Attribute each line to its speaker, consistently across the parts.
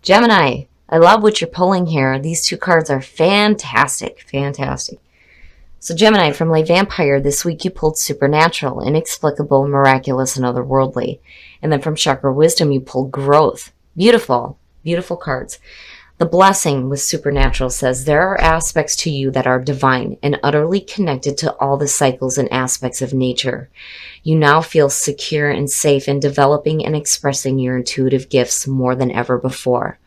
Speaker 1: Gemini, I love what you're pulling here. These two cards are fantastic, fantastic. So Gemini, from Lay Vampire, this week you pulled Supernatural, Inexplicable, Miraculous, and Otherworldly. And then from Chakra Wisdom, you pulled Growth. Beautiful, beautiful cards. The Blessing with Supernatural says, there are aspects to you that are divine and utterly connected to all the cycles and aspects of nature. You now feel secure and safe in developing and expressing your intuitive gifts more than ever before.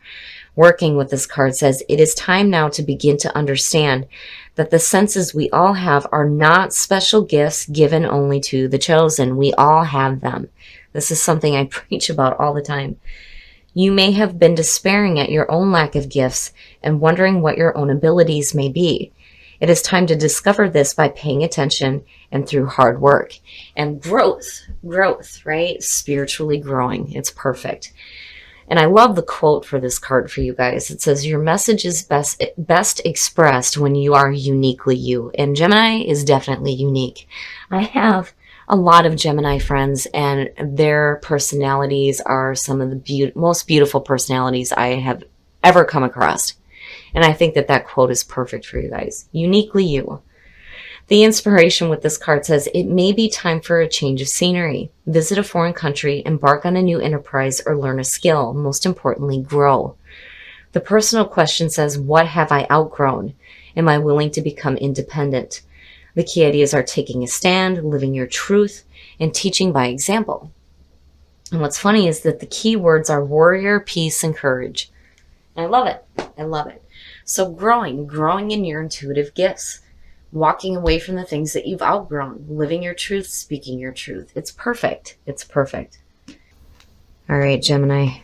Speaker 1: Working with this card says, it is time now to begin to understand that the senses we all have are not special gifts given only to the chosen. We all have them. This is something I preach about all the time. You may have been despairing at your own lack of gifts and wondering what your own abilities may be. It is time to discover this by paying attention and through hard work. And growth, right? Spiritually growing. It's perfect. And I love the quote for this card for you guys. It says, your message is best expressed when you are uniquely you. And Gemini is definitely unique. I have a lot of Gemini friends, and their personalities are some of the most beautiful personalities I have ever come across. And I think that that quote is perfect for you guys. Uniquely you. The inspiration with this card says, it may be time for a change of scenery. Visit a foreign country, embark on a new enterprise, or learn a skill. Most importantly, grow. The personal question says, what have I outgrown? Am I willing to become independent? The key ideas are taking a stand, living your truth, and teaching by example. And what's funny is that the key words are warrior, peace, and courage. And I love it. I love it. So growing in your intuitive gifts, walking away from the things that you've outgrown, living your truth, speaking your truth. It's perfect. It's perfect. All right, Gemini.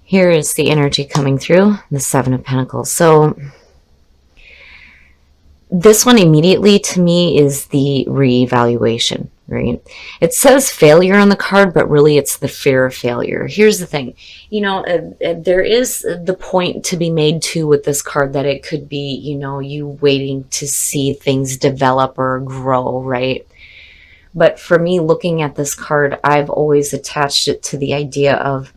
Speaker 1: Here is the energy coming through, the Seven of Pentacles. So this one immediately to me is the reevaluation, right? It says failure on the card, but really it's the fear of failure. Here's the thing. There is the point to be made too with this card that it could be, you waiting to see things develop or grow, right? But for me, looking at this card, I've always attached it to the idea of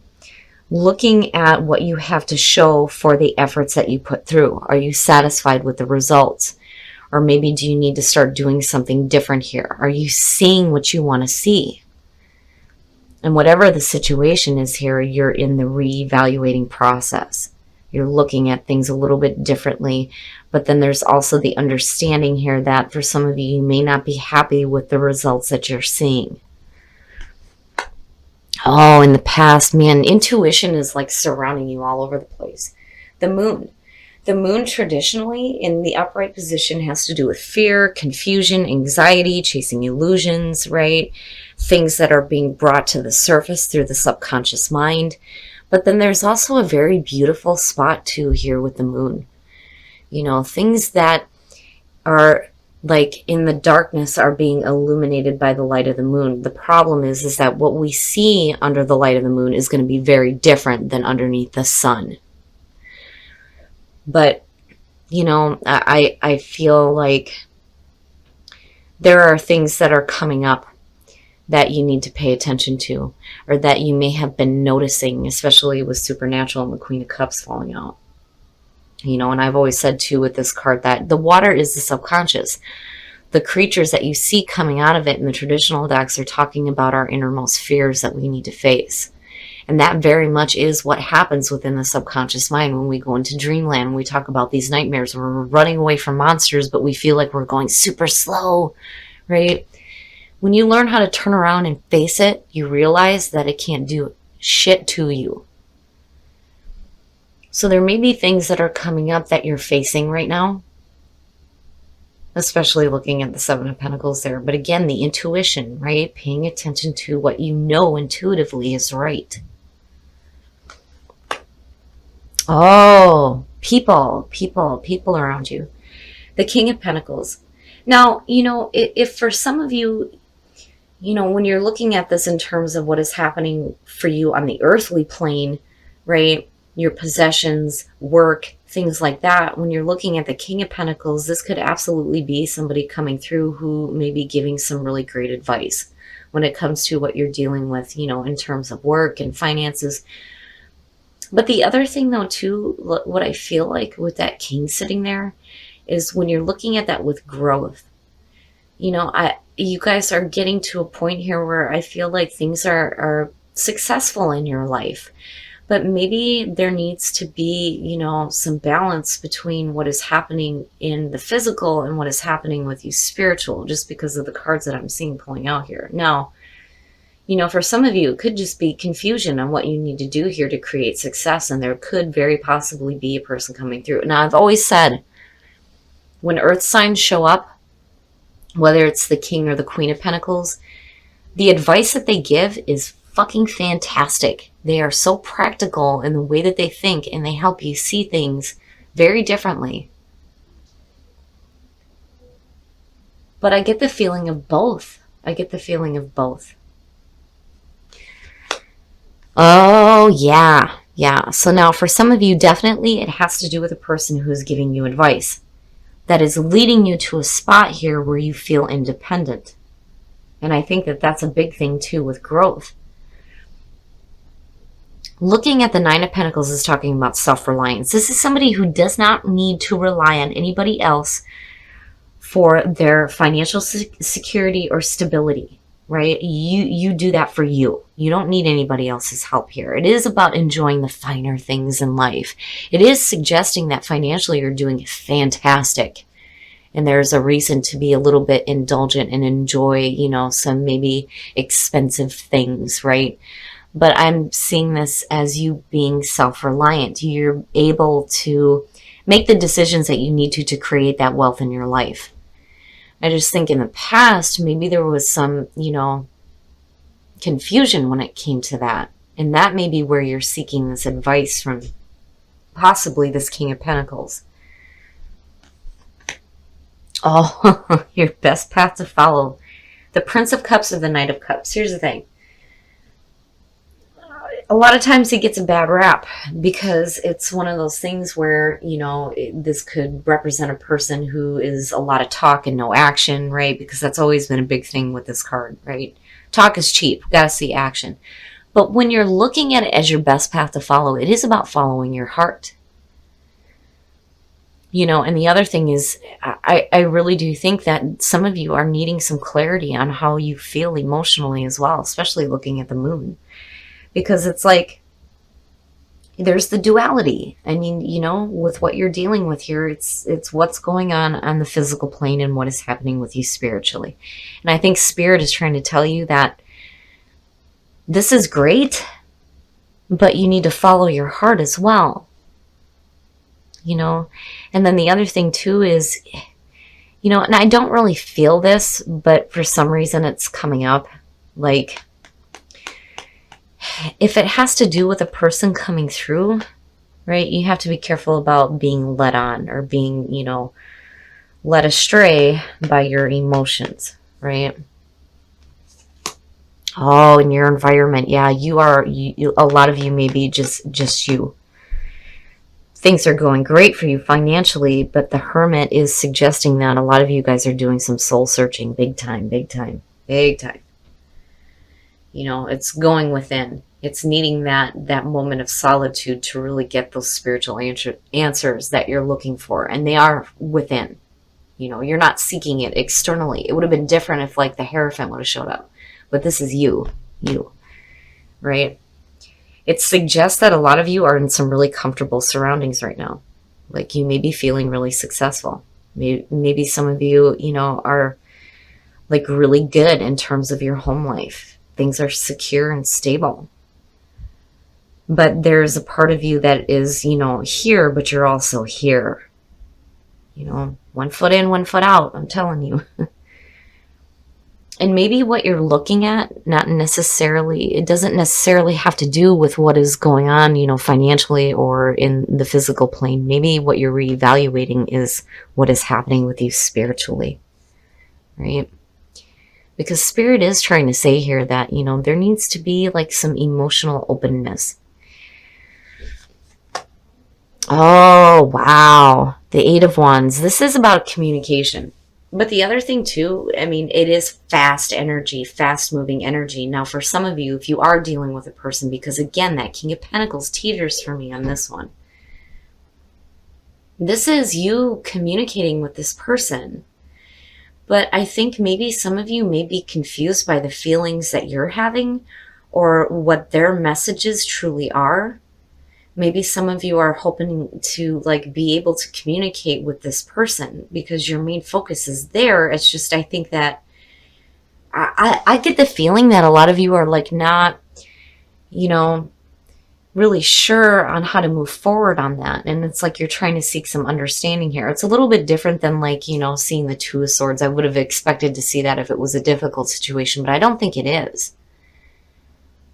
Speaker 1: looking at what you have to show for the efforts that you put through. Are you satisfied with the results? Or maybe do you need to start doing something different here? Are you seeing what you want to see? And whatever the situation is here, you're in the reevaluating process. You're looking at things a little bit differently. But then there's also the understanding here that for some of you, you may not be happy with the results that you're seeing. Oh, in the past, man, intuition is like surrounding you all over the place. The moon. The moon traditionally in the upright position has to do with fear, confusion, anxiety, chasing illusions, right? Things that are being brought to the surface through the subconscious mind. But then there's also a very beautiful spot too here with the moon. Things that are like in the darkness are being illuminated by the light of the moon. The problem is that what we see under the light of the moon is going to be very different than underneath the sun. But, I feel like there are things that are coming up that you need to pay attention to, or that you may have been noticing, especially with Supernatural and the Queen of Cups falling out. And I've always said too with this card that the water is the subconscious. The creatures that you see coming out of it in the traditional decks are talking about our innermost fears that we need to face. And that very much is what happens within the subconscious mind when we go into dreamland. When we talk about these nightmares where we're running away from monsters, but we feel like we're going super slow, right? When you learn how to turn around and face it, you realize that it can't do shit to you. So there may be things that are coming up that you're facing right now, especially looking at the Seven of Pentacles there. But again, the intuition, right? Paying attention to what you know intuitively is right. Oh, people around you. The King of Pentacles. Now, if for some of you, when you're looking at this in terms of what is happening for you on the earthly plane, right? Your possessions, work, things like that. When you're looking at the King of Pentacles, this could absolutely be somebody coming through who may be giving some really great advice when it comes to what you're dealing with, in terms of work and finances. But the other thing though too, what I feel like with that king sitting there is when you're looking at that with growth, you guys are getting to a point here where I feel like things are successful in your life. But maybe there needs to be, some balance between what is happening in the physical and what is happening with you spiritual, just because of the cards that I'm seeing pulling out here. Now, for some of you, it could just be confusion on what you need to do here to create success. And there could very possibly be a person coming through. Now, I've always said, when earth signs show up, whether it's the King or the Queen of Pentacles, the advice that they give is fucking fantastic. They are so practical in the way that they think, and they help you see things very differently. But I get the feeling of both. Oh, yeah. Yeah. So now for some of you, definitely it has to do with a person who's giving you advice that is leading you to a spot here where you feel independent. And I think that that's a big thing too with growth. Looking at the Nine of Pentacles is talking about self-reliance. This is somebody who does not need to rely on anybody else for their financial security or stability, right? You do that for you. You don't need anybody else's help here. It is about enjoying the finer things in life. It is suggesting that financially you're doing fantastic. And there's a reason to be a little bit indulgent and enjoy, some maybe expensive things, right? But I'm seeing this as you being self-reliant. You're able to make the decisions that you need to create that wealth in your life. I just think in the past, maybe there was some, confusion when it came to that. And that may be where you're seeking this advice from possibly this King of Pentacles. Oh, your best path to follow. The Prince of Cups or the Knight of Cups. Here's the thing. A lot of times it gets a bad rap because it's one of those things where, this could represent a person who is a lot of talk and no action, right? Because that's always been a big thing with this card, right? Talk is cheap. Gotta see action. But when you're looking at it as your best path to follow, it is about following your heart. And the other thing is, I really do think that some of you are needing some clarity on how you feel emotionally as well, especially looking at the moon. Because it's like, there's the duality. I mean, with what you're dealing with here, it's what's going on the physical plane and what is happening with you spiritually. And I think Spirit is trying to tell you that this is great, but you need to follow your heart as well. And then the other thing too is, and I don't really feel this, but for some reason it's coming up. Like, if it has to do with a person coming through, right, you have to be careful about being led on or being, led astray by your emotions, right? Oh, in your environment. Yeah, you are, a lot of you may be just you. Things are going great for you financially, but the Hermit is suggesting that a lot of you guys are doing some soul searching big time, big time, big time. It's going within. It's needing that moment of solitude to really get those spiritual answers that you're looking for. And they are within. You're not seeking it externally. It would have been different if like the Hierophant would have showed up. But this is you, right? It suggests that a lot of you are in some really comfortable surroundings right now. Like you may be feeling really successful. Maybe some of you, are like really good in terms of your home life. Things are secure and stable. But there's a part of you that is, here, but you're also here. 1 foot in, 1 foot out, I'm telling you. And maybe what you're looking at, it doesn't necessarily have to do with what is going on, financially or in the physical plane. Maybe what you're reevaluating is what is happening with you spiritually, right? Because Spirit is trying to say here that, there needs to be like some emotional openness. Oh, wow. The Eight of Wands. This is about communication. But the other thing too, I mean, it is fast energy, fast moving energy. Now, for some of you, if you are dealing with a person, because again, that King of Pentacles teeters for me on this one. This is you communicating with this person. But I think maybe some of you may be confused by the feelings that you're having or what their messages truly are. Maybe some of you are hoping to like be able to communicate with this person because your main focus is there. It's just, I think that I get the feeling that a lot of you are like not, you know, really sure on how to move forward on that. And it's like you're trying to seek some understanding here. It's a little bit different than like, you know, seeing the Two of Swords. I would have expected to see that if it was a difficult situation, but I don't think it is.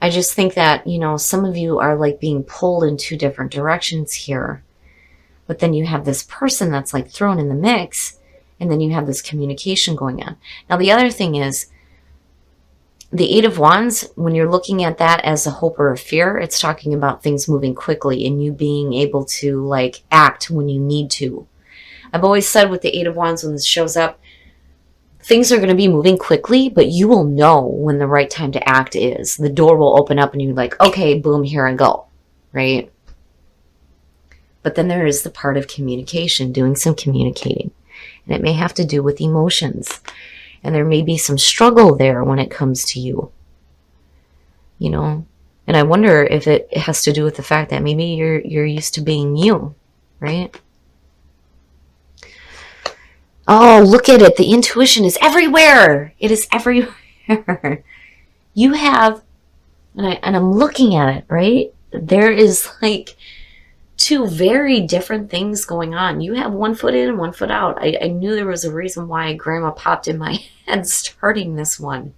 Speaker 1: I just think that, you know, some of you are like being pulled in two different directions here. But then you have this person that's like thrown in the mix, and then you have this communication going on. Now, the other thing is, the Eight of Wands, when you're looking at that as a hope or a fear, it's talking about things moving quickly and you being able to like act when you need to. I've always said with the Eight of Wands, when this shows up, things are going to be moving quickly, but you will know when the right time to act is. The door will open up and you're like, okay, boom, here I go, right? But then there is the part of communication, doing some communicating. And it may have to do with emotions. And there may be some struggle there when it comes to you, you know. And I wonder if it has to do with the fact that maybe you're used to being you, right? Oh, look at it. The intuition is everywhere. It is everywhere. You have, and I'm looking at it, right? There is like two very different things going on. You have one foot in and one foot out. I knew there was a reason why Grandma popped in my head starting this one.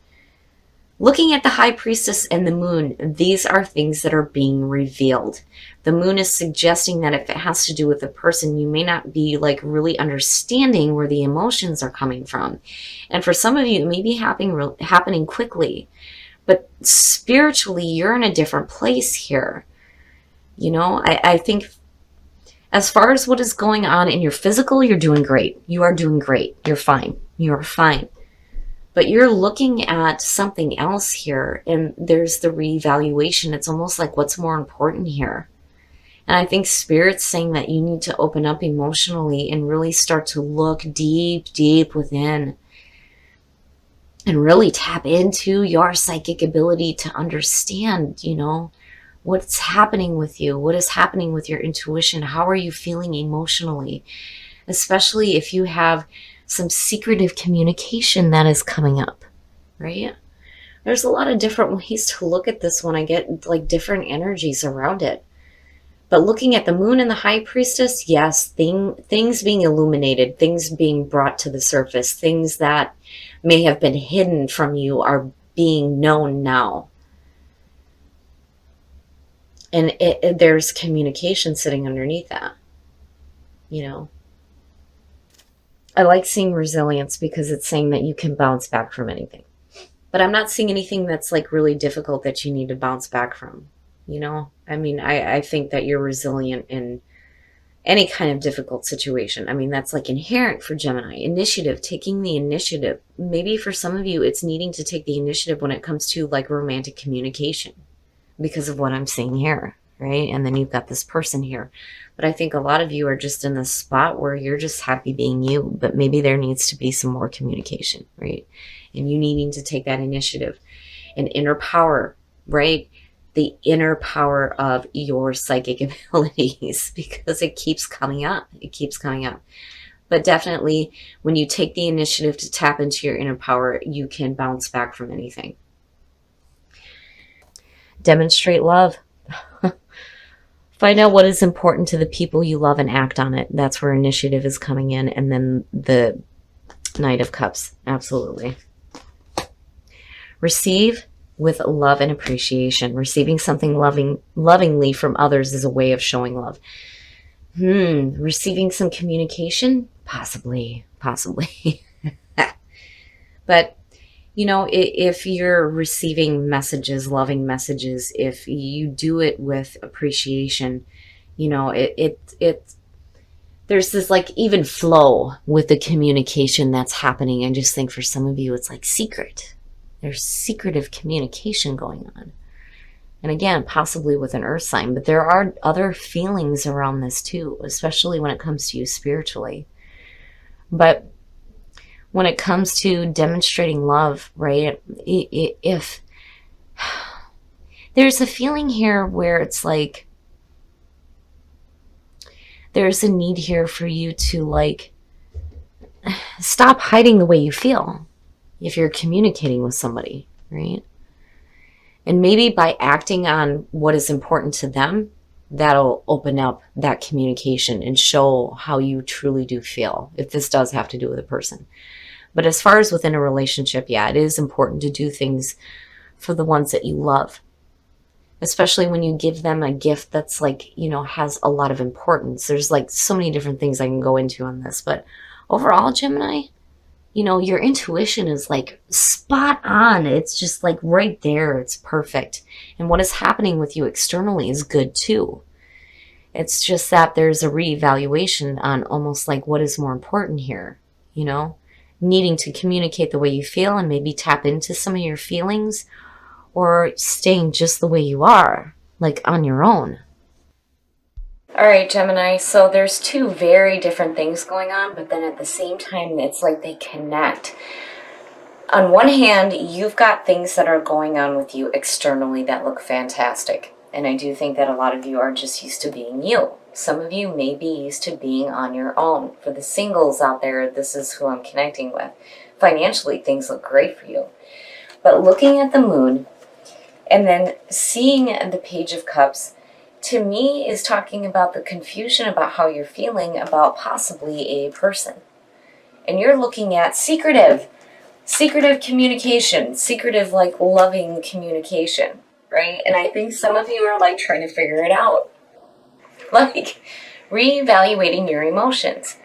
Speaker 1: Looking at the High Priestess and the Moon, these are things that are being revealed. The Moon is suggesting that if it has to do with a person, you may not be like really understanding where the emotions are coming from. And for some of you, it may be happening quickly. But spiritually, you're in a different place here. You know, I think as far as what is going on in your physical, you're doing great. You are doing great. You're fine. You're fine. But you're looking at something else here, and there's the reevaluation. It's almost like what's more important here. And I think Spirit's saying that you need to open up emotionally and really start to look deep, deep within and really tap into your psychic ability to understand, you know, what's happening with you? What is happening with your intuition? How are you feeling emotionally? Especially if you have some secretive communication that is coming up, right? There's a lot of different ways to look at this when I get like different energies around it. But looking at the Moon and the High Priestess, yes, things being illuminated, things being brought to the surface, things that may have been hidden from you are being known now. And there's communication sitting underneath that, you know. I like seeing resilience because it's saying that you can bounce back from anything. But I'm not seeing anything that's like really difficult that you need to bounce back from, you know. I mean, I think that you're resilient in any kind of difficult situation. I mean, that's like inherent for Gemini. Initiative, taking the initiative. Maybe for some of you, it's needing to take the initiative when it comes to like romantic communication, because of what I'm seeing here, right? And then you've got this person here. But I think a lot of you are just in this spot where you're just happy being you, but maybe there needs to be some more communication, right? And you needing to take that initiative. And inner power, right? The inner power of your psychic abilities, because it keeps coming up. It keeps coming up. But definitely, when you take the initiative to tap into your inner power, you can bounce back from anything. Demonstrate love. Find out what is important to the people you love and act on it. That's where initiative is coming in. And then the Knight of Cups. Absolutely. Receive with love and appreciation. Receiving something lovingly from others is a way of showing love. Receiving some communication? Possibly. But you know, if you're receiving messages, loving messages, if you do it with appreciation, you know, there's this like even flow with the communication that's happening. I just think for some of you, it's like secret. There's secretive communication going on. And again, possibly with an earth sign, but there are other feelings around this too, especially when it comes to you spiritually. But when it comes to demonstrating love, right? If there's a feeling here where it's like, there's a need here for you to like stop hiding the way you feel if you're communicating with somebody, right? And maybe by acting on what is important to them, that'll open up that communication and show how you truly do feel, if this does have to do with a person. But as far as within a relationship, yeah, it is important to do things for the ones that you love, especially when you give them a gift that's like, you know, has a lot of importance. There's like so many different things I can go into on this, but overall, Gemini, you know, your intuition is like spot on. It's just like right there. It's perfect. And what is happening with you externally is good too. It's just that there's a reevaluation on almost like what is more important here, you know, needing to communicate the way you feel and maybe tap into some of your feelings, or staying just the way you are, like on your own. All right, Gemini, so there's two very different things going on, but then at the same time, it's like they connect. On one hand, you've got things that are going on with you externally that look fantastic. And I do think that a lot of you are just used to being you. Some of you may be used to being on your own. For the singles out there, this is who I'm connecting with. Financially, things look great for you. But looking at the moon and then seeing the Page of Cups, to me, is talking about the confusion about how you're feeling about possibly a person. And you're looking at secretive communication, secretive, like loving communication, right? And I think some of you are like trying to figure it out, like reevaluating your emotions,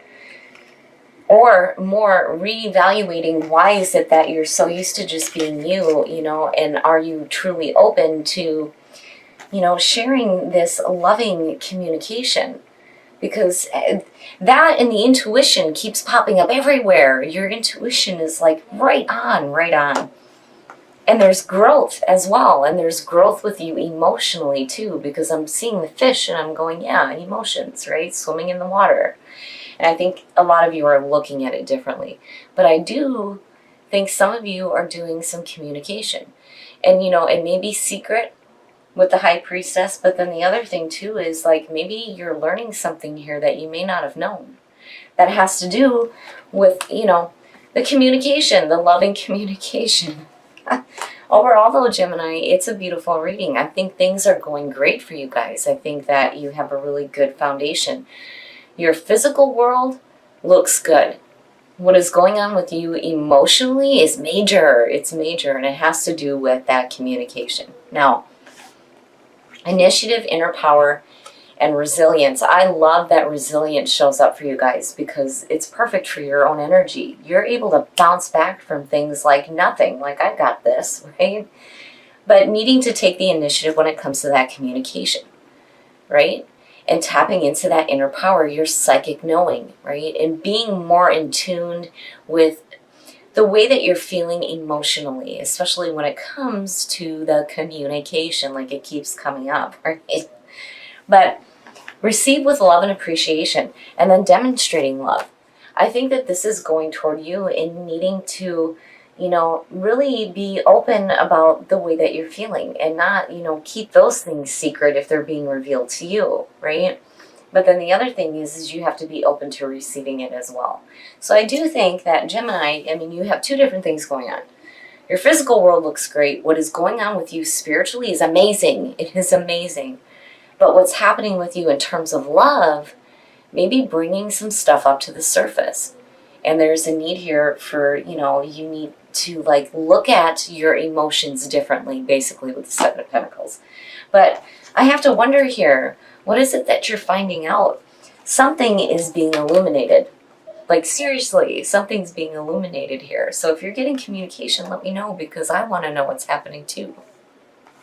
Speaker 1: or more reevaluating why is it that you're so used to just being you, you know, and are you truly open to, you know, sharing this loving communication? Because that and the intuition keeps popping up everywhere. Your intuition is like right on, right on. And there's growth as well. And there's growth with you emotionally too, because I'm seeing the fish and I'm going, yeah, emotions, right? Swimming in the water. And I think a lot of you are looking at it differently. But I do think some of you are doing some communication. And, you know, it may be secret with the High Priestess, but then the other thing too is like maybe you're learning something here that you may not have known. That has to do with, you know, the communication, the loving communication. Overall though, Gemini, it's a beautiful reading. I think things are going great for you guys. I think that you have a really good foundation. Your physical world looks good. What is going on with you emotionally is major. It's major, and it has to do with that communication. Now, initiative, inner power, and resilience. I love that resilience shows up for you guys because it's perfect for your own energy. You're able to bounce back from things like nothing, like I got this, right? But needing to take the initiative when it comes to that communication, right? And tapping into that inner power, your psychic knowing, right? And being more in tune with the way that you're feeling emotionally, especially when it comes to the communication, like it keeps coming up, right? But receive with love and appreciation, and then demonstrating love. I think that this is going toward you in needing to, you know, really be open about the way that you're feeling and not, you know, keep those things secret if they're being revealed to you, right? But then the other thing is you have to be open to receiving it as well. So I do think that Gemini, I mean, you have two different things going on. Your physical world looks great. What is going on with you spiritually is amazing. It is amazing. But what's happening with you in terms of love, maybe bringing some stuff up to the surface. And there's a need here for, you know, you need to like look at your emotions differently, basically with the Seven of Pentacles. But I have to wonder here, what is it that you're finding out? Something is being illuminated. Like seriously, something's being illuminated here. So if you're getting communication, let me know because I want to know what's happening too.